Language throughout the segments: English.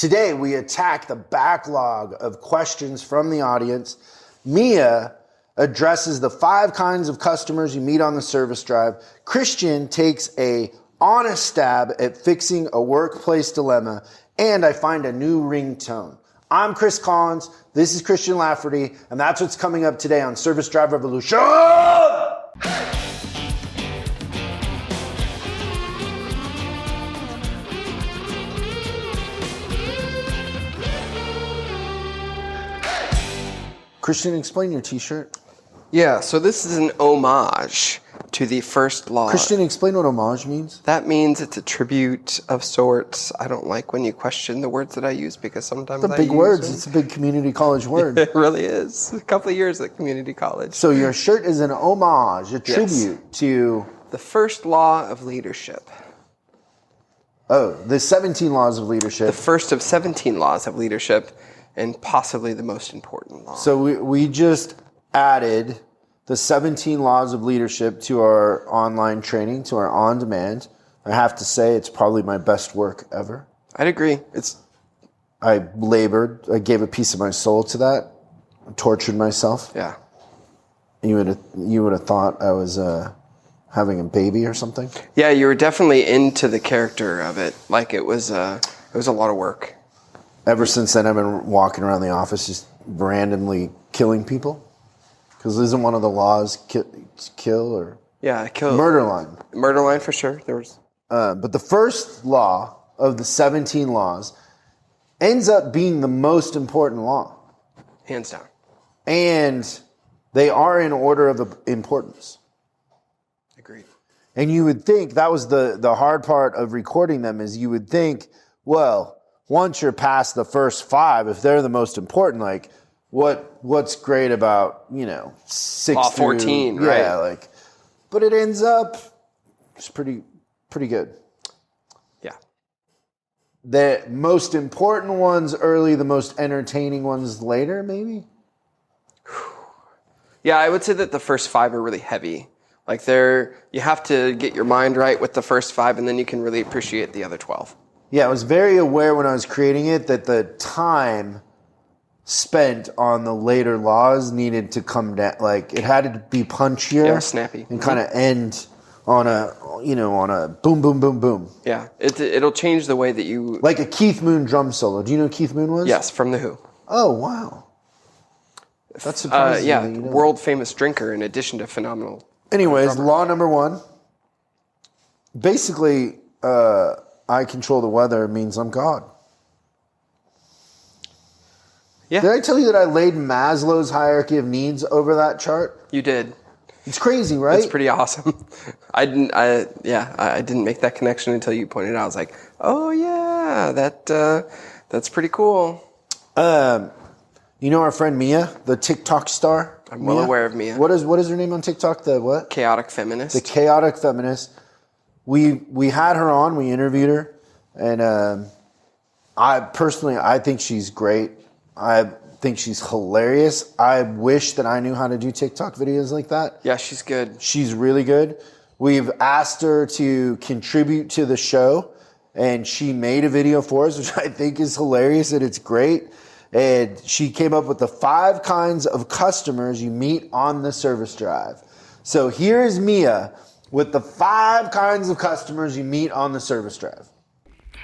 Today, we attack the backlog of questions from the audience. Mia addresses the 5 kinds of customers you meet on the service drive. Christian takes a honest stab at fixing a workplace dilemma. And I find a new ringtone. I'm Chris Collins. This is Christian Lafferty. And that's what's coming up today on Service Drive Revolution. Christian, explain your t-shirt. Yeah, so this is an homage to the first law. Christian, explain what homage means. That means it's a tribute of sorts. I don't like when you question the words that I use because sometimes It's big words. It's a big community college word. It really is. A couple of years at community college. So your shirt is an homage, a tribute to... the first law of leadership. Oh, the 17 laws of leadership. The first of 17 laws of leadership, and possibly the most important law. So we just added the 17 laws of leadership to our online training, to our on-demand. I have to say, it's probably my best work ever. I'd agree. I labored. I gave a piece of my soul to that. I tortured myself. Yeah. You would have thought I was having a baby or something. Yeah, you were definitely into the character of it. Like it was a lot of work. Ever since then, I've been walking around the office just randomly killing people. Because isn't one of the laws kill or... Yeah, kill. Murder line. Murder line for sure. There was. But the first law of the 17 laws ends up being the most important law. Hands down. And they are in order of importance. Agreed. And you would think, that was the hard part of recording them, is you would think, well, once you're past the first 5, if they're the most important, like, what's great about, 6 Law through 14, right? Yeah, but it ends up it's pretty good. Yeah. The most important ones early, the most entertaining ones later, maybe? Yeah, I would say that the first 5 are really heavy. Like you have to get your mind right with the first 5, and then you can really appreciate the other 12. Yeah, I was very aware when I was creating it that the time spent on the later laws needed to come down. Like, it had to be punchier, snappy, and kind of end on a boom, boom, boom, boom. Yeah, it'll change the way that you... Like a Keith Moon drum solo. Do you know who Keith Moon was? Yes, from The Who. Oh, wow. That's surprising. Yeah, that you know. world famous drinker in addition to phenomenal... Anyways, law number 1. Basically, I control the weather means I'm God. Yeah. Did I tell you that I laid Maslow's hierarchy of needs over that chart? You did. It's crazy, right? It's pretty awesome. I didn't make that connection until you pointed it out. I was like, oh yeah, that's pretty cool. You know our friend Mia, the TikTok star? I'm well aware of Mia. What is her name on TikTok? The what? Chaotic Feminist. The Chaotic Feminist. We had her on, we interviewed her, and I think she's great. I think she's hilarious. I wish that I knew how to do TikTok videos like that. Yeah, she's good. She's really good. We've asked her to contribute to the show, and she made a video for us, which I think is hilarious, and it's great. And she came up with the 5 kinds of customers you meet on the service drive. So here's Mia with the 5 kinds of customers you meet on the service drive.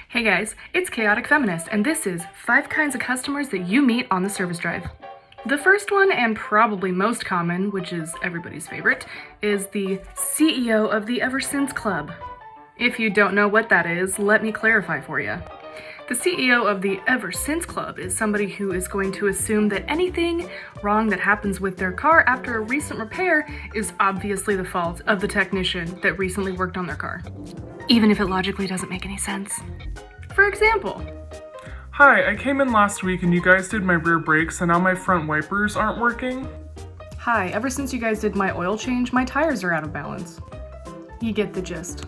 Hey guys, it's Chaotic Feminist, and this is 5 kinds of customers that you meet on the service drive. The first one, and probably most common, which is everybody's favorite, is the CEO of the Ever Since Club. If you don't know what that is, let me clarify for you. The CEO of the Ever Since Club is somebody who is going to assume that anything wrong that happens with their car after a recent repair is obviously the fault of the technician that recently worked on their car, even if it logically doesn't make any sense. For example, Hi, I came in last week and you guys did my rear brakes and now my front wipers aren't working. Hi, ever since you guys did my oil change, my tires are out of balance. You get the gist.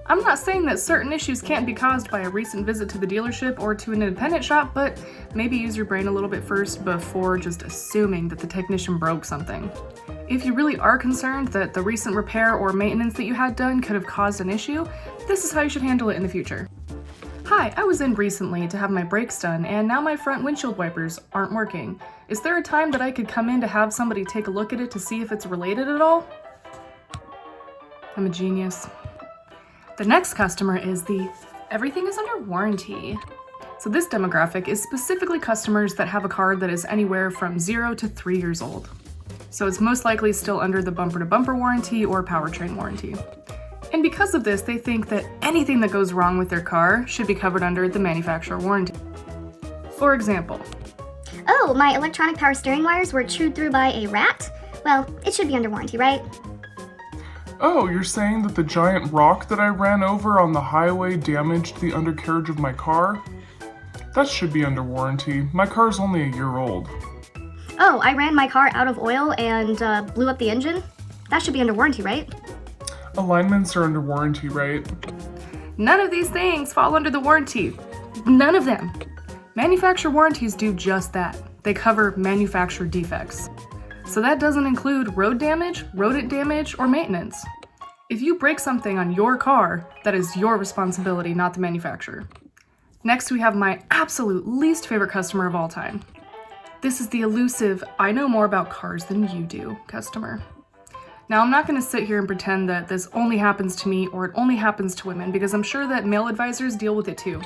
I'm not saying that certain issues can't be caused by a recent visit to the dealership or to an independent shop, but maybe use your brain a little bit first before just assuming that the technician broke something. If you really are concerned that the recent repair or maintenance that you had done could have caused an issue, this is how you should handle it in the future. Hi, I was in recently to have my brakes done, and now my front windshield wipers aren't working. Is there a time that I could come in to have somebody take a look at it to see if it's related at all? I'm a genius. The next customer is the everything is under warranty. So this demographic is specifically customers that have a car that is anywhere from 0 to 3 years old. So it's most likely still under the bumper-to-bumper warranty or powertrain warranty. And because of this, they think that anything that goes wrong with their car should be covered under the manufacturer warranty. For example, Oh, my electronic power steering wires were chewed through by a rat? Well, it should be under warranty, right? Oh, you're saying that the giant rock that I ran over on the highway damaged the undercarriage of my car? That should be under warranty. My car's only a year old. Oh, I ran my car out of oil and blew up the engine? That should be under warranty, right? Alignments are under warranty, right? none of these things fall under the warranty. None of them. Manufacturer warranties do just that. They cover manufacturer defects. So that doesn't include road damage, rodent damage, or maintenance. If you break something on your car, that is your responsibility, not the manufacturer. Next, we have my absolute least favorite customer of all time. This is the elusive, I know more about cars than you do customer. Now, I'm not going to sit here and pretend that this only happens to me or it only happens to women, because I'm sure that male advisors deal with it too.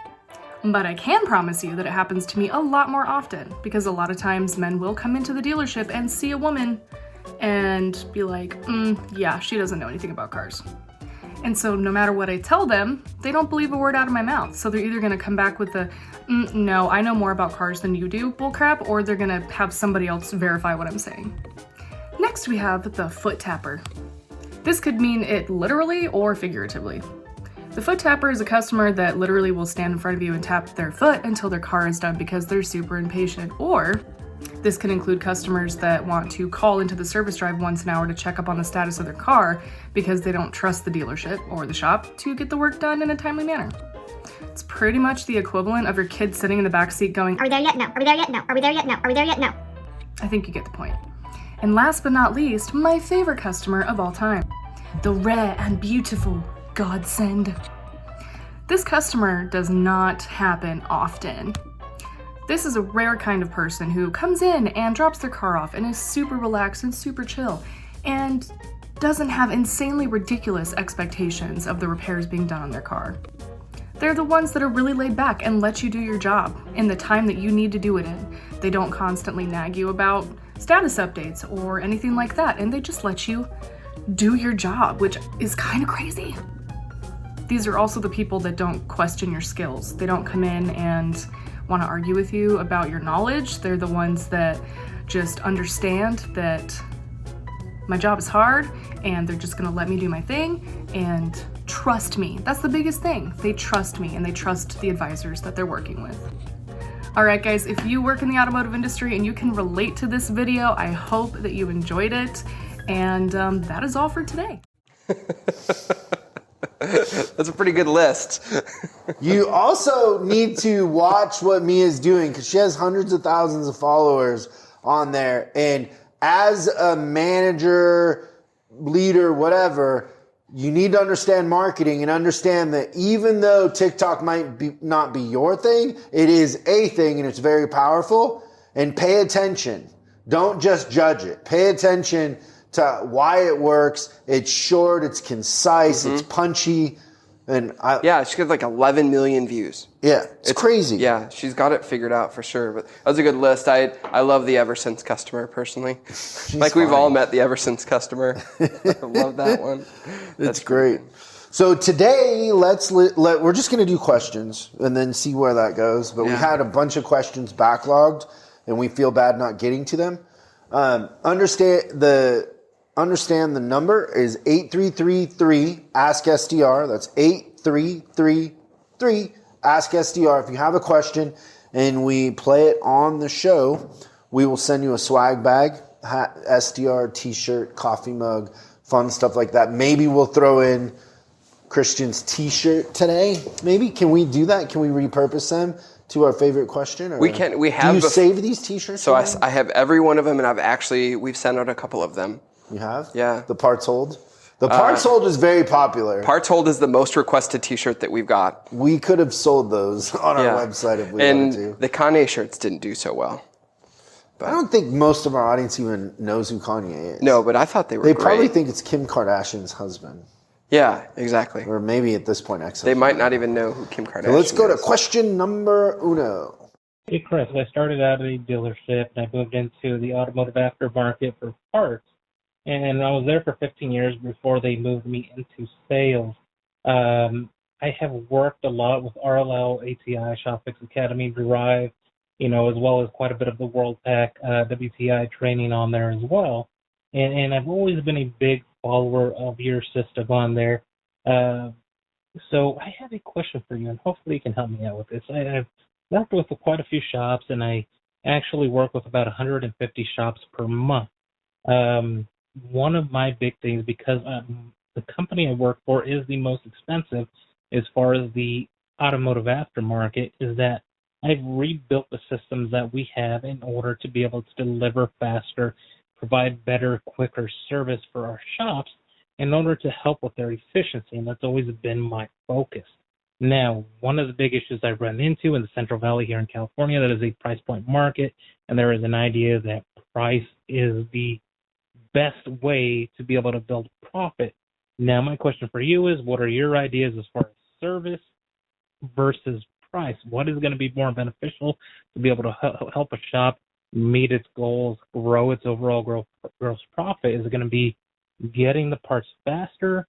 But I can promise you that it happens to me a lot more often, because a lot of times men will come into the dealership and see a woman and be like, yeah, she doesn't know anything about cars. And so no matter what I tell them, they don't believe a word out of my mouth. So they're either going to come back with the, no, I know more about cars than you do bullcrap, or they're going to have somebody else verify what I'm saying. Next we have the foot tapper. This could mean it literally or figuratively. The foot tapper is a customer that literally will stand in front of you and tap their foot until their car is done because they're super impatient. Or this can include customers that want to call into the service drive once an hour to check up on the status of their car because they don't trust the dealership or the shop to get the work done in a timely manner. It's pretty much the equivalent of your kid sitting in the back seat going, Are we there yet? No. Are we there yet? No. Are we there yet? No. Are we there yet? No. I think you get the point. And last but not least, my favorite customer of all time, the rare and beautiful godsend. This customer does not happen often. This is a rare kind of person who comes in and drops their car off and is super relaxed and super chill and doesn't have insanely ridiculous expectations of the repairs being done on their car. They're the ones that are really laid back and let you do your job in the time that you need to do it in. They don't constantly nag you about status updates or anything like that, and they just let you do your job, which is kind of crazy. These are also the people that don't question your skills. They don't come in and want to argue with you about your knowledge. They're the ones that just understand that my job is hard and they're just gonna let me do my thing and trust me. That's the biggest thing. They trust me and they trust the advisors that they're working with. All right, guys, if you work in the automotive industry and you can relate to this video, I hope that you enjoyed it. And that is all for today. That's a pretty good list. You also need to watch what Mia's doing because she has hundreds of thousands of followers on there. And as a manager, leader, whatever, you need to understand marketing and understand that even though TikTok might not be your thing, it is a thing and it's very powerful. And pay attention. Don't just judge it. Pay attention to why it works. It's short, it's concise, it's punchy. And Yeah, she got like 11 million views. Yeah, it's crazy. Yeah, she's got it figured out for sure. But that was a good list. I love the Ever Since customer personally. Like we've all met the Ever Since customer. I love that one. It's great. So today, we're just going to do questions and then see where that goes. But we had a bunch of questions backlogged, and we feel bad not getting to them. Understand the number is 8333 Ask SDR. That's 8333 Ask SDR. If you have a question and we play it on the show, we will send you a swag bag, hat, SDR, t-shirt, coffee mug, fun stuff like that. Maybe we'll throw in Christian's t-shirt today. Maybe. Can we do that? Can we repurpose them to our favorite question? Or we can. We have. Do you save these t-shirts? So I have every one of them, and we've sent out a couple of them. You have? Yeah. The parts hold? The Parts Hold is very popular. Parts Hold is the most requested T-shirt that we've got. We could have sold those on our website if we wanted to. And the Kanye shirts didn't do so well. I don't think most of our audience even knows who Kanye is. No, but I thought they were They great. probably think it's Kim Kardashian's husband. Yeah, exactly. Or maybe at this point, They might not even know who Kim Kardashian is. So let's go to question number uno. Hey, Chris, I started out at a dealership and I moved into the automotive aftermarket for parts. And I was there for 15 years before they moved me into sales. I have worked a lot with RLL, ATI, ShopFix Academy, Drive, as well as quite a bit of the WorldPack, WTI training on there as well. And I've always been a big follower of your system on there. So I have a question for you, and hopefully you can help me out with this. I've worked with quite a few shops, and I actually work with about 150 shops per month. One of my big things, because the company I work for is the most expensive as far as the automotive aftermarket, is that I've rebuilt the systems that we have in order to be able to deliver faster, provide better, quicker service for our shops in order to help with their efficiency, and that's always been my focus. Now, one of the big issues I run into in the Central Valley here in California, that is a price point market, and there is an idea that price is the best way to be able to build profit. Now, my question for you is, what are your ideas as far as service versus price? What is going to be more beneficial to be able to help a shop meet its goals, grow its overall gross profit? Is it going to be getting the parts faster,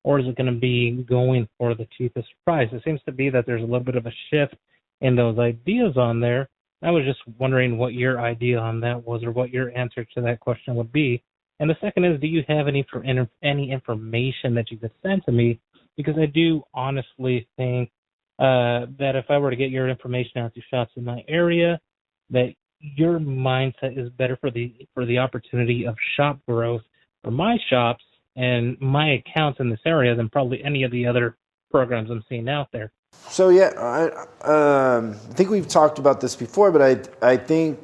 or is it going to be going for the cheapest price? It seems to be that there's a little bit of a shift in those ideas on there. I was just wondering what your idea on that was, or what your answer to that question would be. And the second is, do you have any information that you could send to me? Because I do honestly think that if I were to get your information out to shops in my area, that your mindset is better for the opportunity of shop growth for my shops and my accounts in this area than probably any of the other programs I'm seeing out there. So I think we've talked about this before, but I think,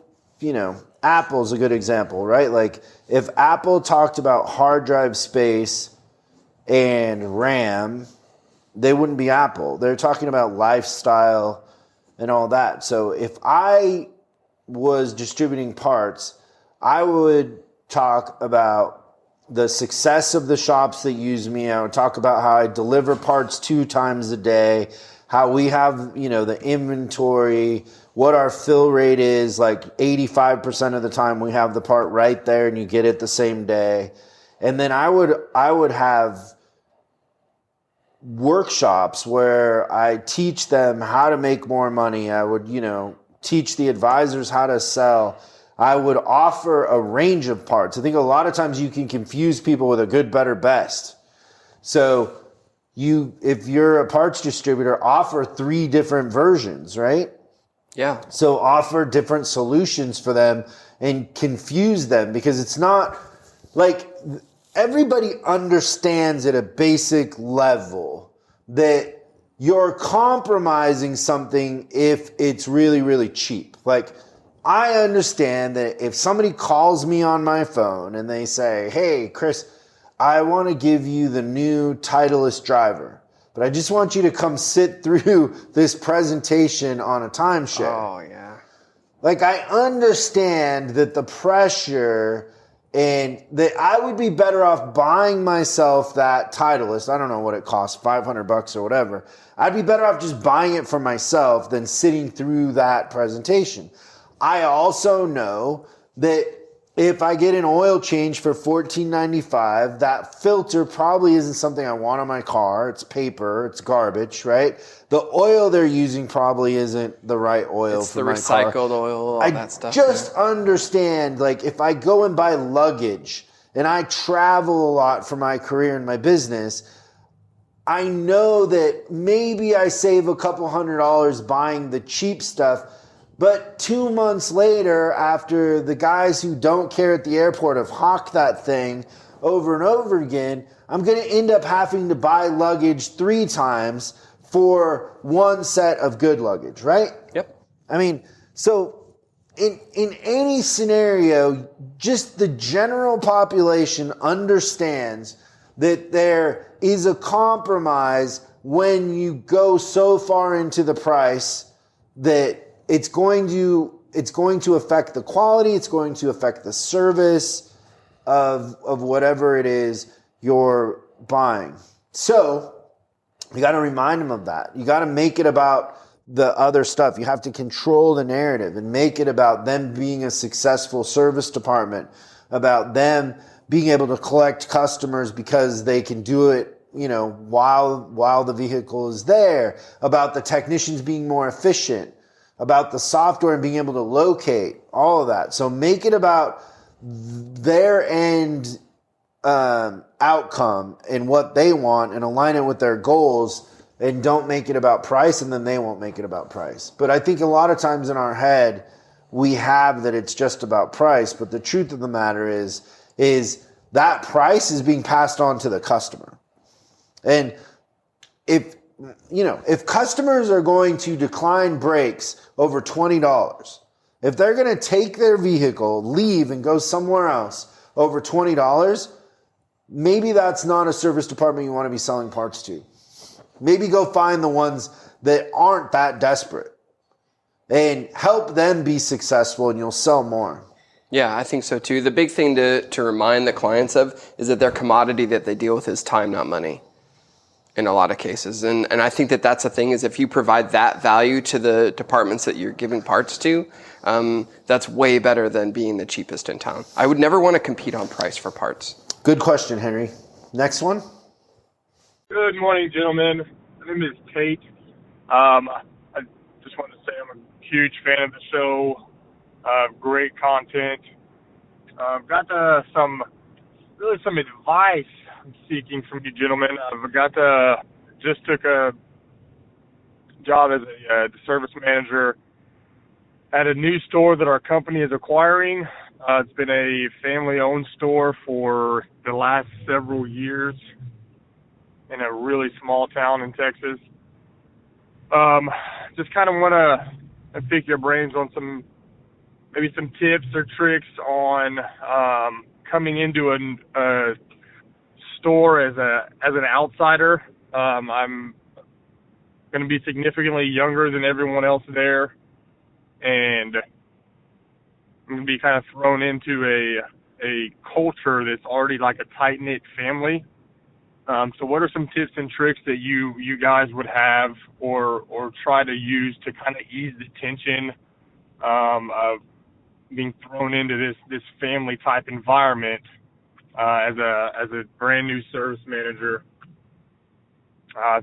Apple's a good example, right? Like if Apple talked about hard drive space and RAM, they wouldn't be Apple. They're talking about lifestyle and all that. So if I was distributing parts, I would talk about the success of the shops that use me. I would talk about how I deliver parts 2 times a day, how we have, the inventory, what our fill rate is, like 85% of the time we have the part right there and you get it the same day. And then I would have workshops where I teach them how to make more money. I would, teach the advisors how to sell. I would offer a range of parts. I think a lot of times you can confuse people with a good, better, best. So if you're a parts distributor, offer 3 different versions, right? Yeah. So offer different solutions for them and confuse them, because it's not like everybody understands at a basic level that you're compromising something if it's really, really cheap. Like, I understand that if somebody calls me on my phone and they say, hey, Chris, I want to give you the new Titleist driver, but I just want you to come sit through this presentation on a timeshare. Oh, yeah. Like, I understand that the pressure, and that I would be better off buying myself that Titleist. I don't know what it costs, $500 or whatever. I'd be better off just buying it for myself than sitting through that presentation. I also know that if I get an oil change for $14.95, that filter probably isn't something I want on my car. It's paper, it's garbage, right? The oil they're using probably isn't the right oil for my car. It's the recycled oil, all that stuff. I just understand, like, if I go and buy luggage and I travel a lot for my career and my business, I know that maybe I save a couple $100 buying the cheap stuff. But 2 months later, after the guys who don't care at the airport have hawked that thing over and over again, I'm going to end up having to buy luggage 3 times for 1 set of good luggage, right? Yep. I mean, so in any scenario, just the general population understands that there is a compromise when you go so far into the price that it's going to affect the quality, it's going to affect the service of whatever it is you're buying. So you got to remind them of that. You got to make it about the other stuff. You have to control the narrative and make it about them being a successful service department, about them being able to collect customers because they can do it, while the vehicle is there, about the technicians being more efficient, about the software and being able to locate, all of that. So make it about their end outcome and what they want and align it with their goals, and don't make it about price, and then they won't make it about price. But I think a lot of times in our head, we have that it's just about price, but the truth of the matter is that price is being passed on to the customer. And if customers are going to decline brakes over $20, if they're going to take their vehicle, leave, and go somewhere else over $20, maybe that's not a service department you want to be selling parts to. Maybe go find the ones that aren't that desperate and help them be successful, and you'll sell more. Yeah, I think so too. The big thing to remind the clients of is that their commodity that they deal with is time, not money, in a lot of cases. And I think that's the thing, is if you provide that value to the departments that you're giving parts to, that's way better than being the cheapest in town. I would never want to compete on price for parts. Good question, Henry. Next one. Good morning, gentlemen. My name is Tate. I just wanted to say I'm a huge fan of the show. Great content. I've got some advice I'm seeking from you gentlemen. Just took a job as a service manager at a new store that our company is acquiring. It's been a family-owned store for the last several years in a really small town in Texas. Just kind of want to pick your brains on some tips or tricks on coming into a store as an outsider. I'm going to be significantly younger than everyone else there, and I'm going to be kind of thrown into a culture that's already like a tight-knit family. So what are some tips and tricks that you guys would have or try to use to kind of ease the tension of being thrown into this family type environment as a brand new service manager?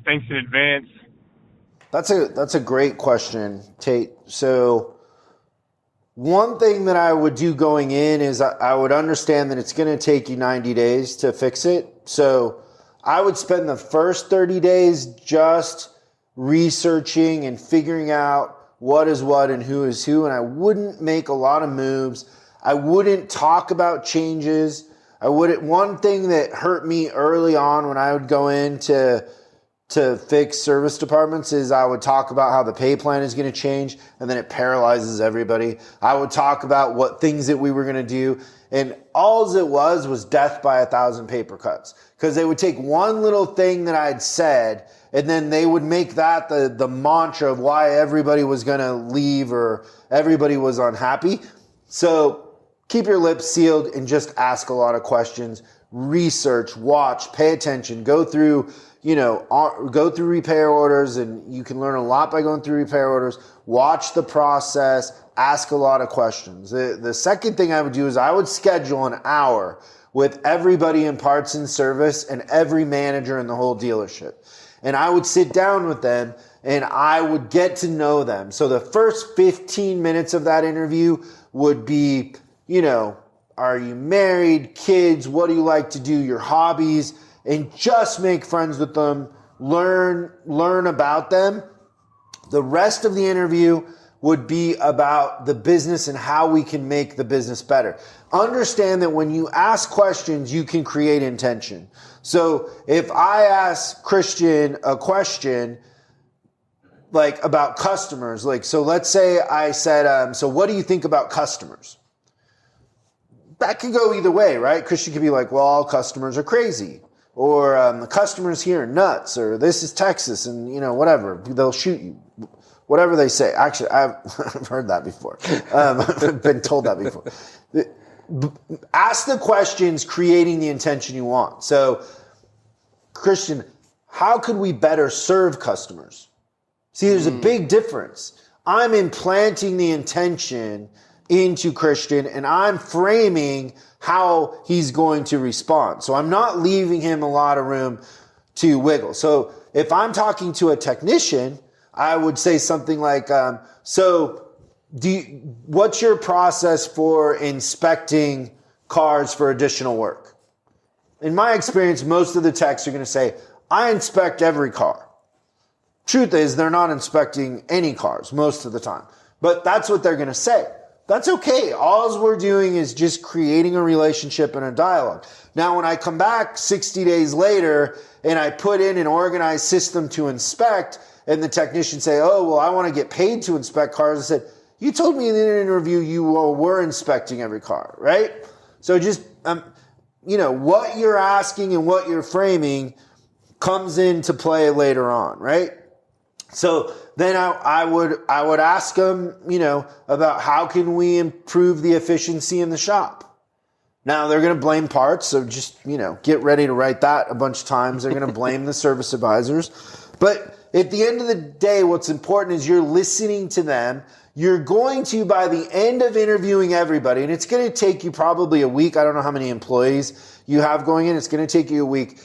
Thanks in advance. That's a great question, Tate. So one thing that I would do going in is I would understand that it's going to take you 90 days to fix it. So I would spend the first 30 days just researching and figuring out what is what and who is who, and I wouldn't make a lot of moves. I wouldn't talk about changes. One thing that hurt me early on when I would go in to fix service departments is I would talk about how the pay plan is going to change, and then it paralyzes everybody. I would talk about what things that we were going to do, and all it was death by 1,000 paper cuts, because they would take one little thing that I'd said, and then they would make that the mantra of why everybody was going to leave or everybody was unhappy. So keep your lips sealed and just ask a lot of questions. Research, watch, pay attention, go through repair orders, and you can learn a lot by going through repair orders. Watch the process, ask a lot of questions. The second thing I would do is I would schedule an hour with everybody in parts and service and every manager in the whole dealership. And I would sit down with them and I would get to know them. So the first 15 minutes of that interview would be, are you married, kids, what do you like to do, your hobbies, and just make friends with them, learn about them. The rest of the interview would be about the business and how we can make the business better. Understand that when you ask questions, you can create intention. So if I ask Christian a question like about customers, so let's say I said, so what do you think about customers? That could go either way, right? Christian could be like, well, all customers are crazy. or the customers here are nuts, or this is Texas, and whatever, they'll shoot you. Whatever they say. Actually, I've heard that before. I've been told that before. Ask the questions creating the intention you want. So, Christian, how could we better serve customers? See, there's a big difference. I'm implanting the intention into Christian, and I'm framing how he's going to respond. So I'm not leaving him a lot of room to wiggle. So if I'm talking to a technician, I would say something like, what's your process for inspecting cars for additional work? In my experience, most of the techs are going to say, I inspect every car. Truth is, they're not inspecting any cars most of the time. But that's what they're going to say. That's okay. All we're doing is just creating a relationship and a dialogue. Now, when I come back 60 days later and I put in an organized system to inspect, and the technician say, oh, well, I want to get paid to inspect cars. I said, you told me in an interview you were inspecting every car, right? So just, what you're asking and what you're framing comes into play later on, right? So then I would ask them, about how can we improve the efficiency in the shop? Now they're going to blame parts, so just, get ready to write that a bunch of times. They're going to blame the service advisors. But at the end of the day, what's important is you're listening to them. You're going to, by the end of interviewing everybody, and it's going to take you probably a week. I don't know how many employees you have going in. It's going to take you a week.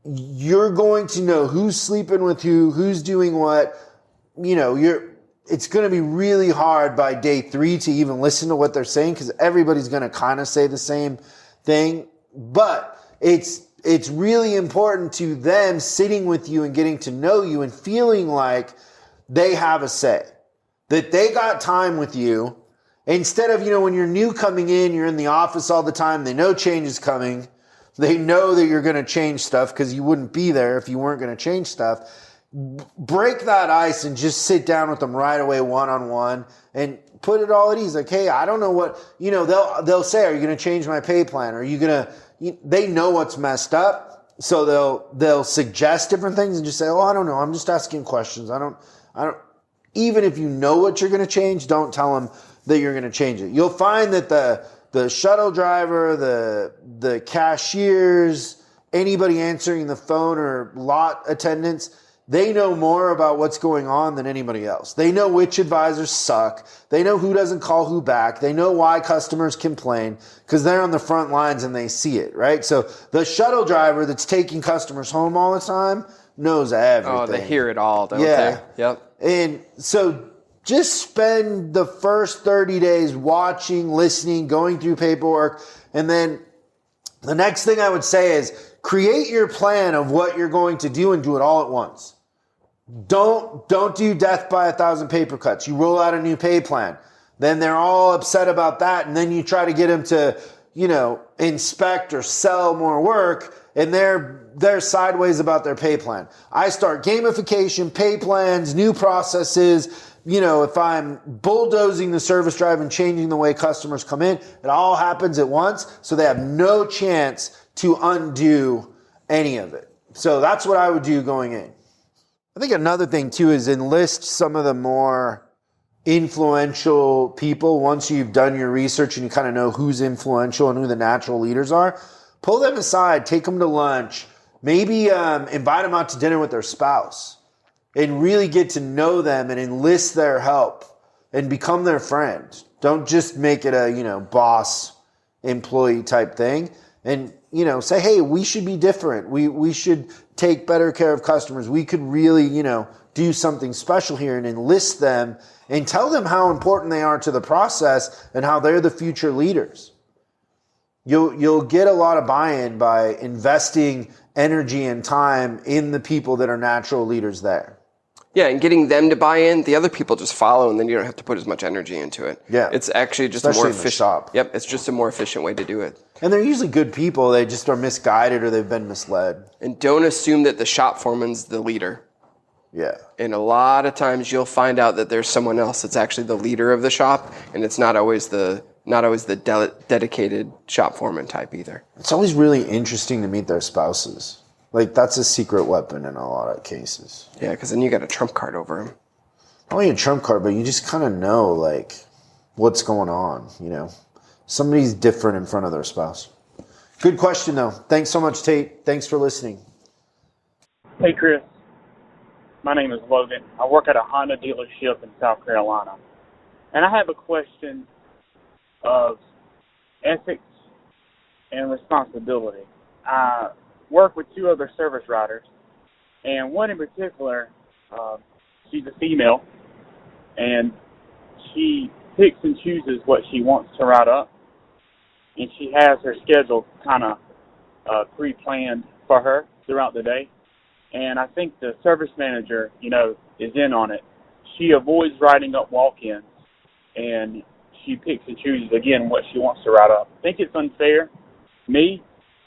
You're going to know who's sleeping with who's doing what. It's going to be really hard by day 3 to even listen to what they're saying, because everybody's going to kind of say the same thing. But it's really important to them sitting with you and getting to know you and feeling like they have a say, that they got time with you. Instead of, when you're new coming in, you're in the office all the time. They know change is coming. They know that you're going to change stuff because you wouldn't be there if you weren't going to change stuff. Break that ice and just sit down with them right away, one-on-one, and put it all at ease. Like, hey, I don't know what, they'll say, are you going to change my pay plan? Are you going to, they know what's messed up. So they'll suggest different things and just say, oh, I don't know. I'm just asking questions. I don't, even if you know what you're going to change, don't tell them that you're going to change it. You'll find that the shuttle driver, the cashiers, anybody answering the phone or lot attendants, they know more about what's going on than anybody else. They know which advisors suck. They know who doesn't call who back. They know why customers complain because they're on the front lines and they see it, right? So the shuttle driver that's taking customers home all the time knows everything. Oh, they hear it all, don't they? Yep. And so just spend the first 30 days watching, listening, going through paperwork. And then the next thing I would say is create your plan of what you're going to do and do it all at once. Don't do death by 1,000 paper cuts. You roll out a new pay plan. Then they're all upset about that. And then you try to get them to, inspect or sell more work. And they're sideways about their pay plan. I start gamification, pay plans, new processes. If I'm bulldozing the service drive and changing the way customers come in, it all happens at once. So they have no chance to undo any of it. So that's what I would do going in. I think another thing too is enlist some of the more influential people. Once you've done your research and you kind of know who's influential and who the natural leaders are, pull them aside, take them to lunch, maybe invite them out to dinner with their spouse and really get to know them and enlist their help and become their friend. Don't just make it a, boss employee type thing. And, say, hey, we should be different. We should take better care of customers. We could really, do something special here and enlist them and tell them how important they are to the process and how they're the future leaders. You'll get a lot of buy-in by investing energy and time in the people that are natural leaders there. Yeah, and getting them to buy in, the other people just follow, and then you don't have to put as much energy into it. Yeah. It's actually just especially a more in the efficient shop. Yep, it's just a more efficient way to do it. And they're usually good people. They just are misguided or they've been misled. And don't assume that the shop foreman's the leader. Yeah. And a lot of times you'll find out that there's someone else that's actually the leader of the shop, and it's not always the dedicated shop foreman type either. It's always really interesting to meet their spouses. Like, that's a secret weapon in a lot of cases. Yeah, because then you got a trump card over him. Not only a trump card, but you just kind of know, like, what's going on, you know? Somebody's different in front of their spouse. Good question, though. Thanks so much, Tate. Thanks for listening. Hey, Chris. My name is Logan. I work at a Honda dealership in South Carolina. And I have a question of ethics and responsibility. I work with 2 other service riders, and one in particular, she's a female, and she picks and chooses what she wants to ride up, and she has her schedule kind of pre-planned for her throughout the day. And I think the service manager, is in on it. She avoids riding up walk-ins, and she picks and chooses, again, what she wants to ride up. I think it's unfair. Me,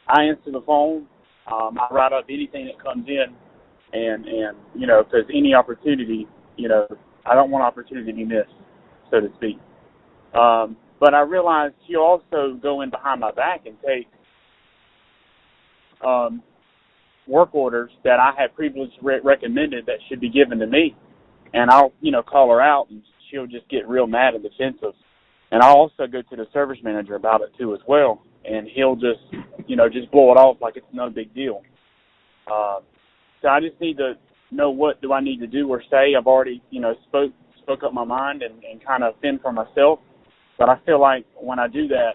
I answer the phone. I ride up anything that comes in, and because any opportunity, I don't want opportunity to be missed, so to speak. But I realize she'll also go in behind my back and take work orders that I have previously recommended that should be given to me. And I'll, call her out, and she'll just get real mad and defensive. And I'll also go to the service manager about it, too, as well. And he'll just, just blow it off like it's no big deal. So I just need to know, what do I need to do or say. I've already, spoke up my mind and kind of fend for myself. But I feel like when I do that,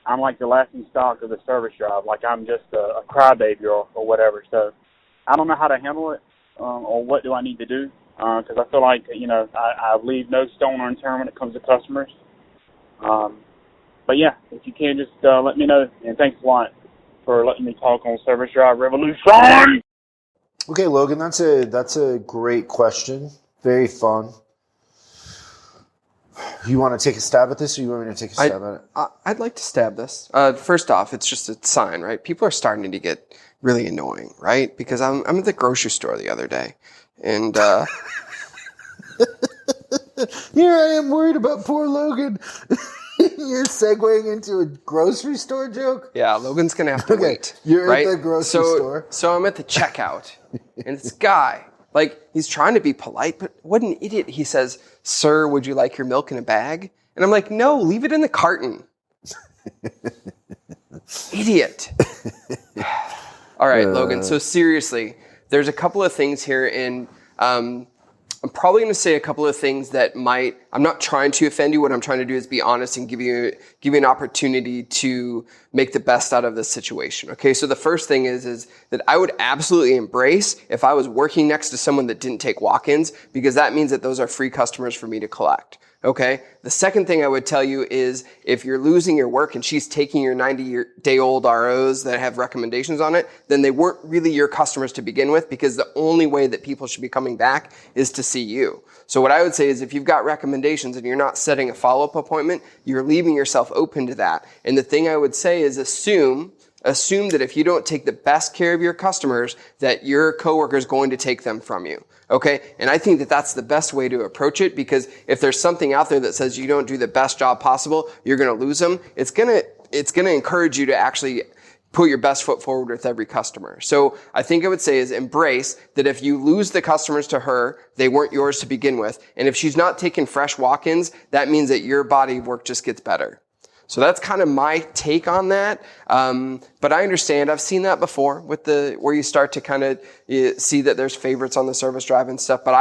I'm like the laughing stock of the service drive. Like I'm just a crybaby or whatever. So I don't know how to handle it or what do I need to do. Because I feel like, I leave no stone unturned when it comes to customers. But yeah, if you can just let me know. And thanks a lot for letting me talk on Service Drive Revolution. Okay, Logan, that's a great question. Very fun. You want to take a stab at this, or you want me to take a stab at it? I'd like to stab this. First off, it's just a sign, right? People are starting to get really annoying, right? Because I'm at the grocery store the other day, and here I am worried about poor Logan. You're segueing into a grocery store joke? Yeah, Logan's going to have to wait. You're right? at the grocery store. So I'm at the checkout, and this guy, he's trying to be polite, but what an idiot. He says, "Sir, would you like your milk in a bag?" And I'm like, "No, leave it in the carton." Idiot. All right, Logan. So seriously, there's a couple of things here, and I'm probably going to say a couple of things that I'm not trying to offend you. What I'm trying to do is be honest and give you an opportunity to make the best out of this situation. Okay. So the first thing is that I would absolutely embrace if I was working next to someone that didn't take walk-ins, because that means that those are free customers for me to collect. Okay. The second thing I would tell you is if you're losing your work and she's taking your 90-day-old ROs that have recommendations on it, then they weren't really your customers to begin with, because the only way that people should be coming back is to see you. So what I would say is if you've got recommendations and you're not setting a follow-up appointment, you're leaving yourself open to that. And the thing I would say is assume that if you don't take the best care of your customers, that your coworker is going to take them from you. Okay? And I think that that's the best way to approach it, because if there's something out there that says you don't do the best job possible, you're going to lose them. It's going to encourage you to actually put your best foot forward with every customer. So I think I would say is embrace that if you lose the customers to her, they weren't yours to begin with. And if she's not taking fresh walk-ins, that means that your body of work just gets better. So that's kind of my take on that. But I understand. I've seen that before where you start to kind of see that there's favorites on the service drive and stuff. But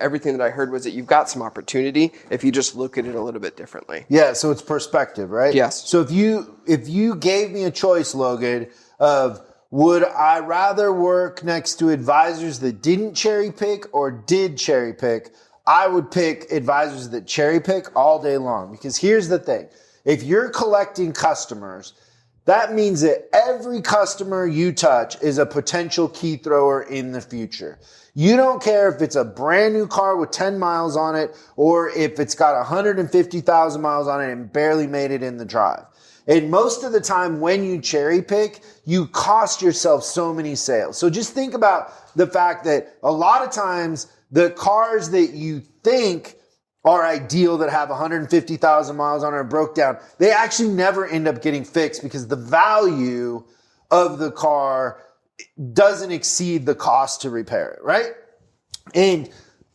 everything that I heard was that you've got some opportunity if you just look at it a little bit differently. Yeah. So it's perspective, right? Yes. So if you gave me a choice, Logan, of would I rather work next to advisors that didn't cherry pick or did cherry pick, I would pick advisors that cherry pick all day long. Because here's the thing. If you're collecting customers, that means that every customer you touch is a potential key thrower in the future. You don't care if it's a brand new car with 10 miles on it or if it's got 150,000 miles on it and barely made it in the drive. And most of the time when you cherry pick, you cost yourself so many sales. So just think about the fact that a lot of times the cars that you think are ideal that have 150,000 miles on it and broke down, they actually never end up getting fixed because the value of the car doesn't exceed the cost to repair it, right? And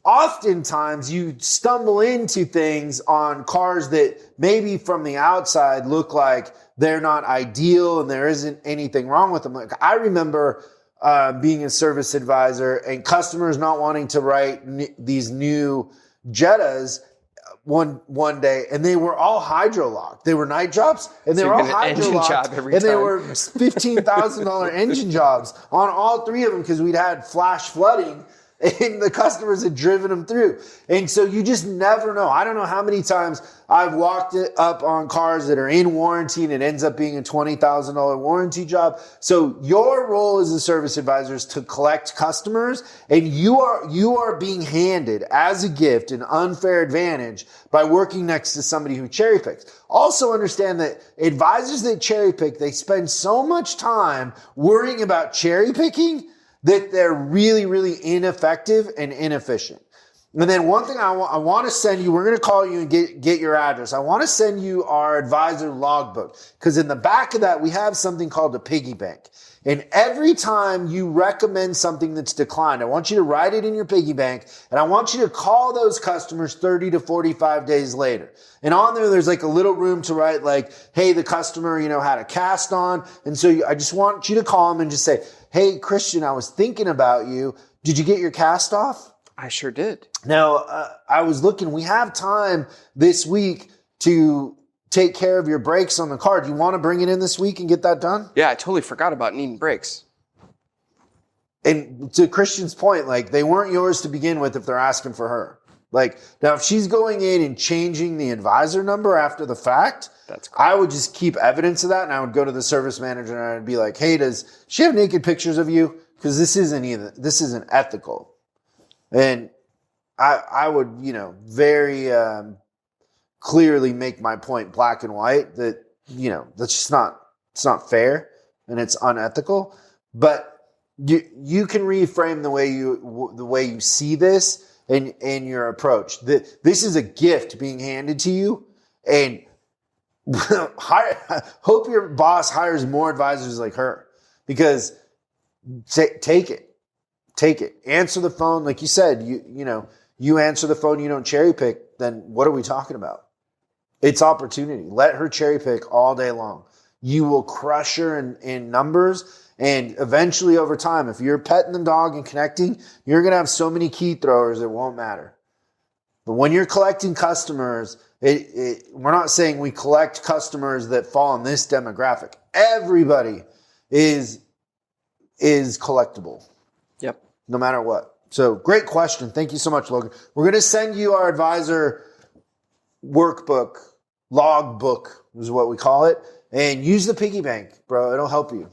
oftentimes you stumble into things on cars that maybe from the outside look like they're not ideal and there isn't anything wrong with them. Like I remember being a service advisor and customers not wanting to write these new Jettas one day, and they were all hydro-locked. They were night jobs, and they were all hydro-locked, and they were $15,000 engine jobs on all three of them because we'd had flash flooding, and the customers had driven them through. And so you just never know. I don't know how many times I've walked it up on cars that are in warranty and it ends up being a $20,000 warranty job. So your role as a service advisor is to collect customers, and you are being handed as a gift an unfair advantage by working next to somebody who cherry picks. Also understand that advisors that cherry pick, they spend so much time worrying about cherry picking that they're really, really ineffective and inefficient. And then one thing I want to send you, we're going to call you and get your address. I want to send you our advisor logbook, because in the back of that, we have something called a piggy bank. And every time you recommend something that's declined, I want you to write it in your piggy bank, and I want you to call those customers 30 to 45 days later. And on there's like a little room to write like, hey, the customer, had a cast on. And so I just want you to call them and just say, hey, Christian, I was thinking about you. Did you get your cast off? I sure did. Now, I was looking. We have time this week to take care of your brakes on the car. Do you want to bring it in this week and get that done? Yeah, I totally forgot about needing brakes. And to Christian's point, like, they weren't yours to begin with if they're asking for her. Like, now if she's going in and changing the advisor number after the fact, that's cool. I would just keep evidence of that, and I would go to the service manager and I'd be like, hey, does she have naked pictures of you? Because this isn't ethical. And I would, very clearly make my point black and white that, that's just it's not fair and it's unethical. But you can reframe the way you see this and your approach. This is a gift being handed to you, and hope your boss hires more advisors like her, because take it. Answer the phone. Like you said, you answer the phone, you don't cherry pick, then what are we talking about? It's opportunity. Let her cherry pick all day long. You will crush her in numbers. And eventually over time, if you're petting the dog and connecting, you're going to have so many key throwers, it won't matter. But when you're collecting customers, we're not saying we collect customers that fall in this demographic. Everybody is collectible. Yep. No matter what. So great question. Thank you so much, Logan. We're going to send you our advisor workbook, logbook is what we call it. And use the piggy bank, bro. It'll help you.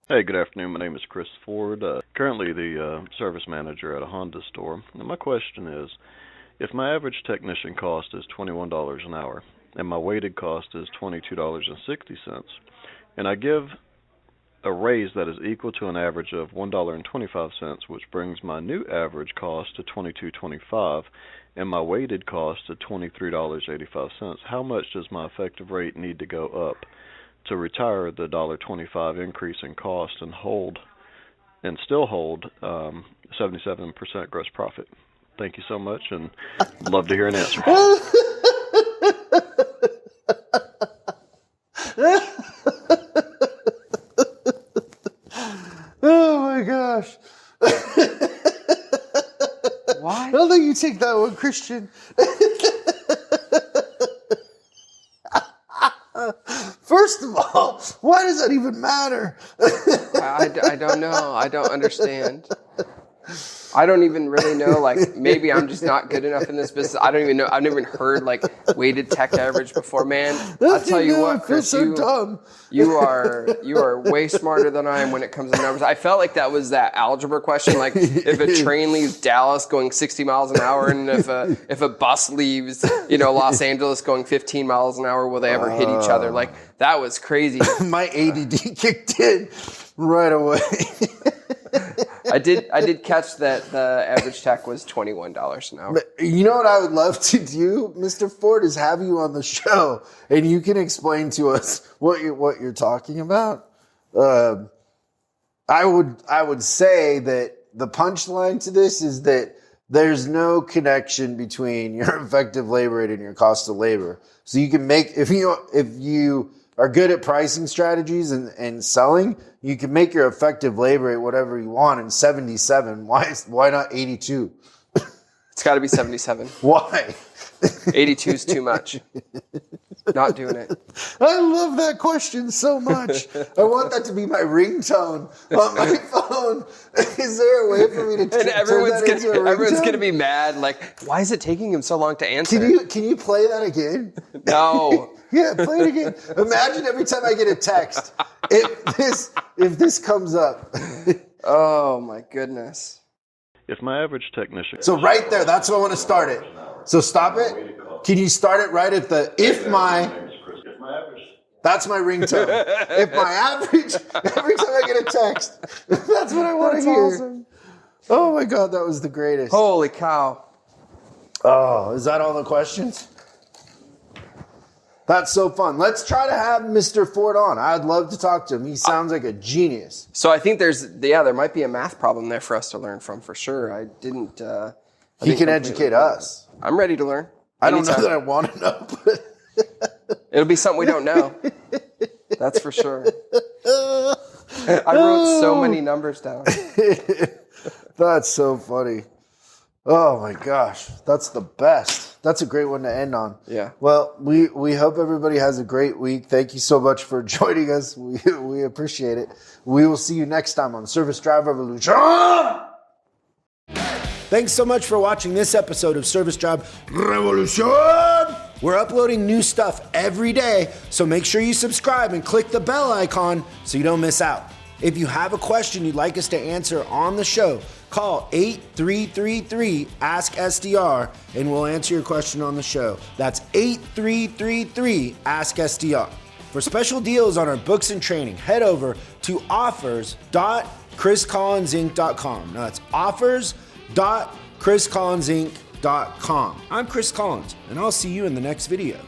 Hey, good afternoon. My name is Chris Ford, currently the service manager at a Honda store. And my question is, if my average technician cost is $21 an hour and my weighted cost is $22.60, and I give a raise that is equal to an average of $1.25, which brings my new average cost to $22.25 and my weighted cost to $23.85, how much does my effective rate need to go up to retire the $1.25 increase in cost and still hold 77% gross profit? Thank you so much, and love to hear an answer. Oh my gosh. Why? I don't think you take that one, Christian. First of all, why does that even matter? I don't know. I don't understand. I don't even really know. Like, maybe I'm just not good enough in this business. I don't even know. I've never even heard like weighted tech average before, man. I'll tell you what, Chris, dumb. you are way smarter than I am when it comes to numbers. I felt like that was that algebra question. Like, if a train leaves Dallas going 60 miles an hour, and if a bus leaves, Los Angeles going 15 miles an hour, will they ever hit each other? Like, that was crazy. My ADD kicked in right away. I did catch that the average tech was $21 an hour. But you know what I would love to do, Mr. Ford, is have you on the show and you can explain to us what you're talking about. I would say that the punchline to this is that there's no connection between your effective labor rate and your cost of labor. So you can make, if you are good at pricing strategies and selling, you can make your effective labor rate whatever you want in 77. Why not 82? It's got to be 77. Why? 82 is too much. Not doing it. I love that question so much. I want that to be my ringtone on my phone. Is there a way for me to And everyone's everyone's gonna be mad. Like, why is it taking him so long to answer? Can you play that again? No. Yeah, play it again. Imagine every time I get a text, if this comes up. Oh my goodness. If my average technician... So right there, that's where I want to start it. So stop it. Can you start it right at the, that's my ringtone. If my average, every time I get a text, that's what I want to hear. Awesome. Oh my God, that was the greatest. Holy cow. Oh, is that all the questions? That's so fun. Let's try to have Mr. Ford on. I'd love to talk to him. He sounds like a genius. So I think there might be a math problem there for us to learn from, for sure. I didn't... He can educate us. I'm ready to learn. I don't know that I want to know, but... It'll be something we don't know. That's for sure. I wrote so many numbers down. That's so funny. Oh my gosh, that's the best. That's a great one to end on. Yeah. Well, we hope everybody has a great week. Thank you so much for joining us. We appreciate it. We will see you next time on Service Drive Revolution. Thanks so much for watching this episode of Service Drive Revolution. We're uploading new stuff every day, so make sure you subscribe and click the bell icon so you don't miss out. If you have a question you'd like us to answer on the show, call 8333-ASK-SDR and we'll answer your question on the show. That's 8333-ASK-SDR. For special deals on our books and training, head over to offers.chriscollinsinc.com. Now that's offers.chriscollinsinc.com. I'm Chris Collins, and I'll see you in the next video.